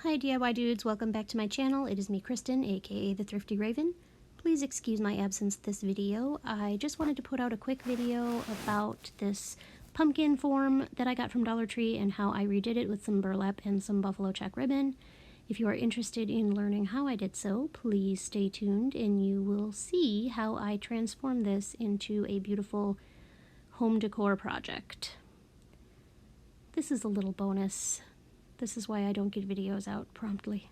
Hi DIY dudes, welcome back to my channel. It is me, Kristen, aka the Thrifty Raven. Please excuse my absence this video. I just wanted to put out a quick video about this pumpkin form that I got from Dollar Tree and how I redid it with some burlap and some buffalo check ribbon. If you are interested in learning how I did so, please stay tuned and you will see how I transformed this into a beautiful home decor project. This is a little bonus. This is why I don't get videos out promptly.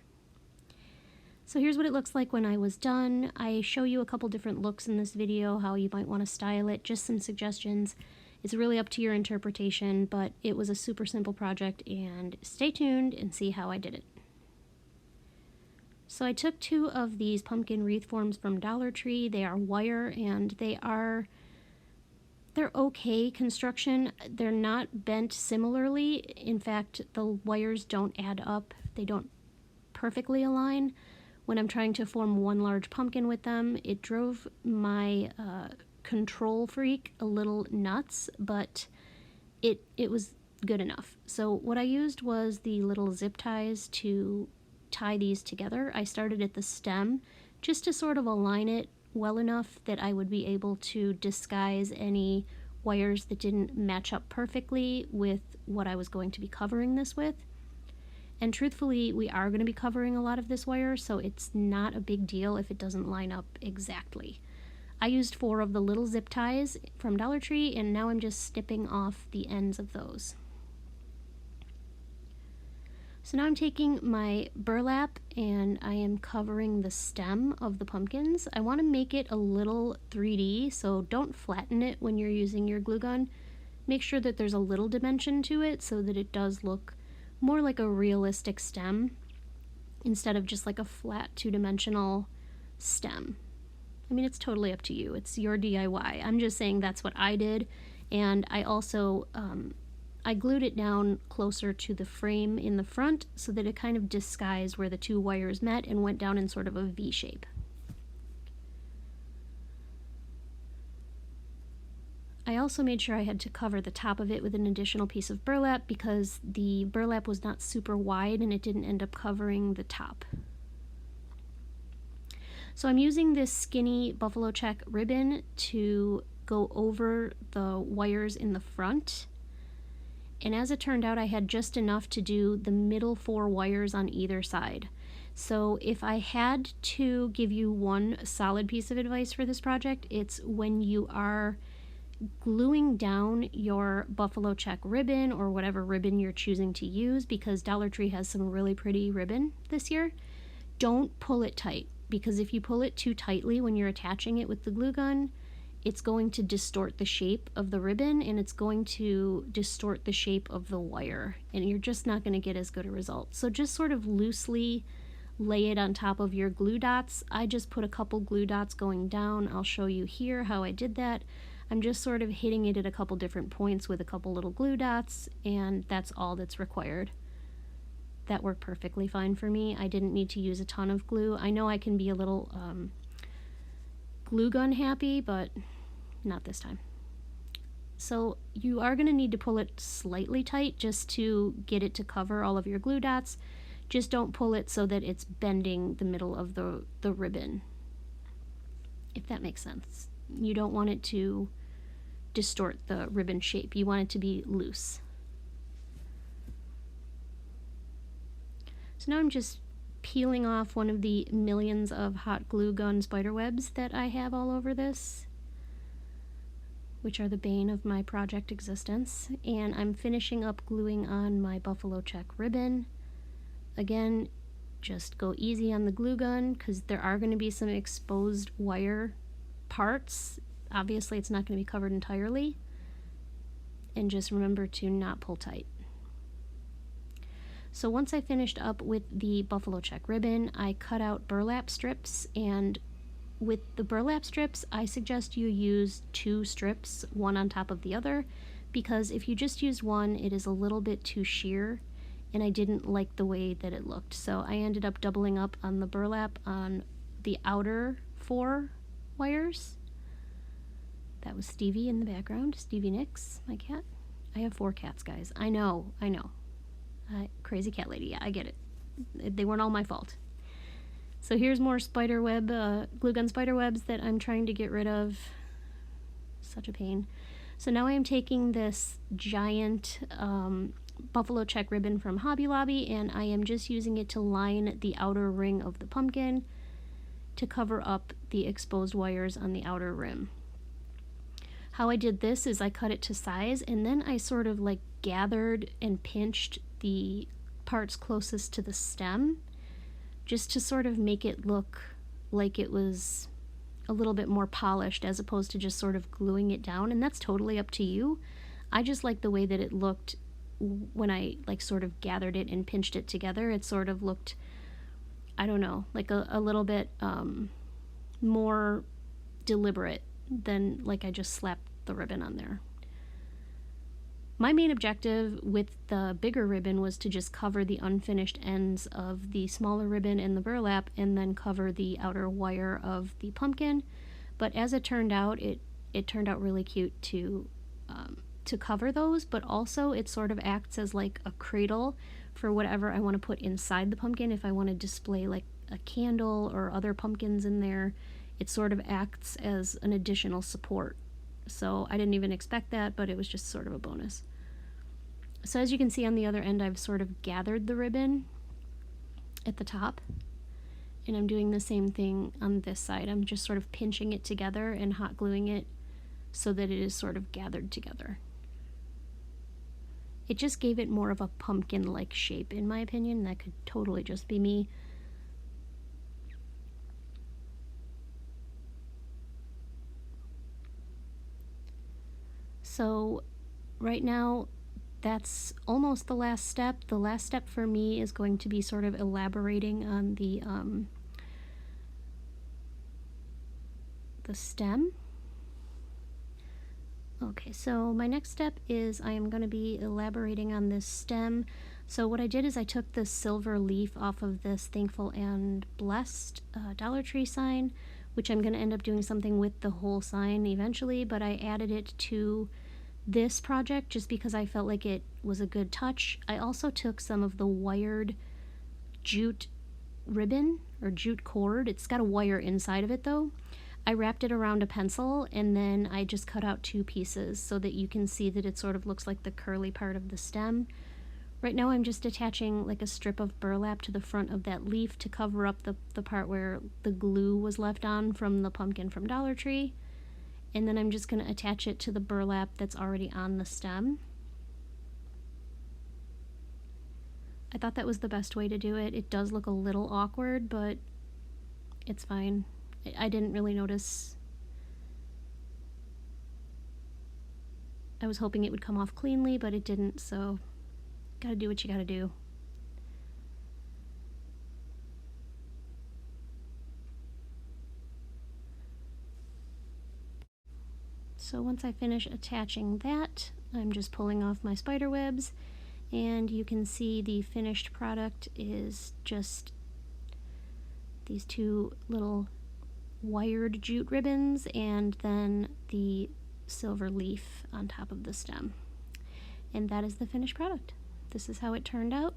So here's what it looks like when I was done. I show you a couple different looks in this video, how you might want to style it, just some suggestions. It's really up to your interpretation, but it was a super simple project, and stay tuned and see how I did it. So I took two of these pumpkin wreath forms from Dollar Tree. They are wire and they're okay construction. They're not bent similarly. In fact, the wires don't add up. They don't perfectly align. When I'm trying to form one large pumpkin with them, it drove my control freak a little nuts, but it was good enough. So what I used was the little zip ties to tie these together. I started at the stem just to sort of align it well enough that I would be able to disguise any wires that didn't match up perfectly with what I was going to be covering this with. And truthfully, we are going to be covering a lot of this wire, so it's not a big deal if it doesn't line up exactly. I used 4 of the little zip ties from Dollar Tree, and now I'm just snipping off the ends of those. So now I'm taking my burlap and I am covering the stem of the pumpkins. I want to make it a little 3D, so don't flatten it when you're using your glue gun. Make sure that there's a little dimension to it so that it does look more like a realistic stem instead of just like a flat two-dimensional stem. I mean, it's totally up to you. It's your DIY. I'm just saying that's what I did, and I also I glued it down closer to the frame in the front so that it kind of disguised where the two wires met and went down in sort of a V shape. I also made sure I had to cover the top of it with an additional piece of burlap because the burlap was not super wide and it didn't end up covering the top. So I'm using this skinny buffalo check ribbon to go over the wires in the front. And as it turned out, I had just enough to do the middle 4 wires on either side. So if I had to give you one solid piece of advice for this project, it's when you are gluing down your buffalo check ribbon or whatever ribbon you're choosing to use, because Dollar Tree has some really pretty ribbon this year, don't pull it tight, because if you pull it too tightly when you're attaching it with the glue gun, it's going to distort the shape of the ribbon and it's going to distort the shape of the wire, and you're just not going to get as good a result. So just sort of loosely lay it on top of your glue dots. I just put a couple glue dots going down. I'll show you here how I did that. I'm just sort of hitting it at a couple different points with a couple little glue dots, and that's all that's required. That worked perfectly fine for me. I didn't need to use a ton of glue. I know I can be a little glue gun happy, but not this time. So you are going to need to pull it slightly tight just to get it to cover all of your glue dots. Just don't pull it so that it's bending the middle of the ribbon, if that makes sense. You don't want it to distort the ribbon shape. You want it to be loose. So now I'm just peeling off one of the millions of hot glue gun spider webs that I have all over this, which are the bane of my project existence, and I'm finishing up gluing on my buffalo check ribbon. Again, just go easy on the glue gun because there are going to be some exposed wire parts. Obviously it's not going to be covered entirely, and just remember to not pull tight. So once I finished up with the buffalo check ribbon, I cut out burlap strips, and with the burlap strips, I suggest you use 2 strips, one on top of the other, because if you just use one, it is a little bit too sheer, and I didn't like the way that it looked. So I ended up doubling up on the burlap on the outer 4 wires. That was Stevie in the background, Stevie Nicks, my cat. I have 4 cats, guys. I know. Crazy cat lady, yeah, I get it. They weren't all my fault. So here's more spider web, glue gun spider webs that I'm trying to get rid of. Such a pain. So now I am taking this giant buffalo check ribbon from Hobby Lobby, and I am just using it to line the outer ring of the pumpkin to cover up the exposed wires on the outer rim. How I did this is I cut it to size, and then I sort of like gathered and pinched the parts closest to the stem, just to sort of make it look like it was a little bit more polished as opposed to just sort of gluing it down. And that's totally up to you. I just like the way that it looked when I like sort of gathered it and pinched it together. It sort of looked, I don't know, like a little bit more deliberate than like I just slapped the ribbon on there. My main objective with the bigger ribbon was to just cover the unfinished ends of the smaller ribbon and the burlap, and then cover the outer wire of the pumpkin. But as it turned out, it turned out really cute to cover those, but also it sort of acts as like a cradle for whatever I want to put inside the pumpkin. If I want to display like a candle or other pumpkins in there, it sort of acts as an additional support. So I didn't even expect that, but it was just sort of a bonus. So as you can see on the other end, I've sort of gathered the ribbon at the top, and I'm doing the same thing on this side. I'm just sort of pinching it together and hot gluing it so that it is sort of gathered together. It just gave it more of a pumpkin-like shape, in my opinion. That could totally just be me. So right now, that's almost the last step. The last step for me is going to be sort of elaborating on the stem. Okay, so my next step is I am going to be elaborating on this stem. So what I did is I took the silver leaf off of this Thankful and Blessed Dollar Tree sign, which I'm going to end up doing something with the whole sign eventually, but I added it to this project just because I felt like it was a good touch. I also took some of the wired jute ribbon or jute cord. It's got a wire inside of it though. I wrapped it around a pencil, and then I just cut out 2 pieces so that you can see that it sort of looks like the curly part of the stem. Right now I'm just attaching like a strip of burlap to the front of that leaf to cover up the part where the glue was left on from the pumpkin from Dollar Tree. And then I'm just going to attach it to the burlap that's already on the stem. I thought that was the best way to do it. It does look a little awkward, but it's fine. I didn't really notice. I was hoping it would come off cleanly, but it didn't, so gotta do what you gotta do. So once I finish attaching that, I'm just pulling off my spider webs, and you can see the finished product is just these 2 little wired jute ribbons and then the silver leaf on top of the stem. And that is the finished product. This is how it turned out.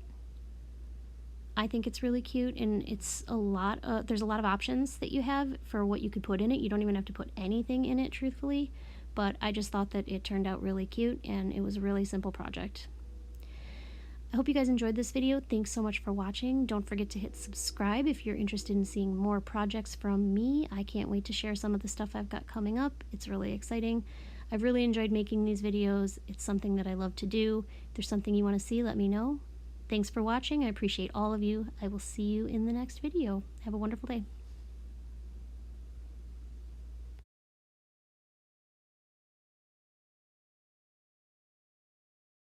I think it's really cute, and it's there's a lot of options that you have for what you could put in it. You don't even have to put anything in it, truthfully, but I just thought that it turned out really cute, and it was a really simple project. I hope you guys enjoyed this video. Thanks so much for watching. Don't forget to hit subscribe if you're interested in seeing more projects from me. I can't wait to share some of the stuff I've got coming up. It's really exciting. I've really enjoyed making these videos. It's something that I love to do. If there's something you want to see, let me know. Thanks for watching. I appreciate all of you. I will see you in the next video. Have a wonderful day.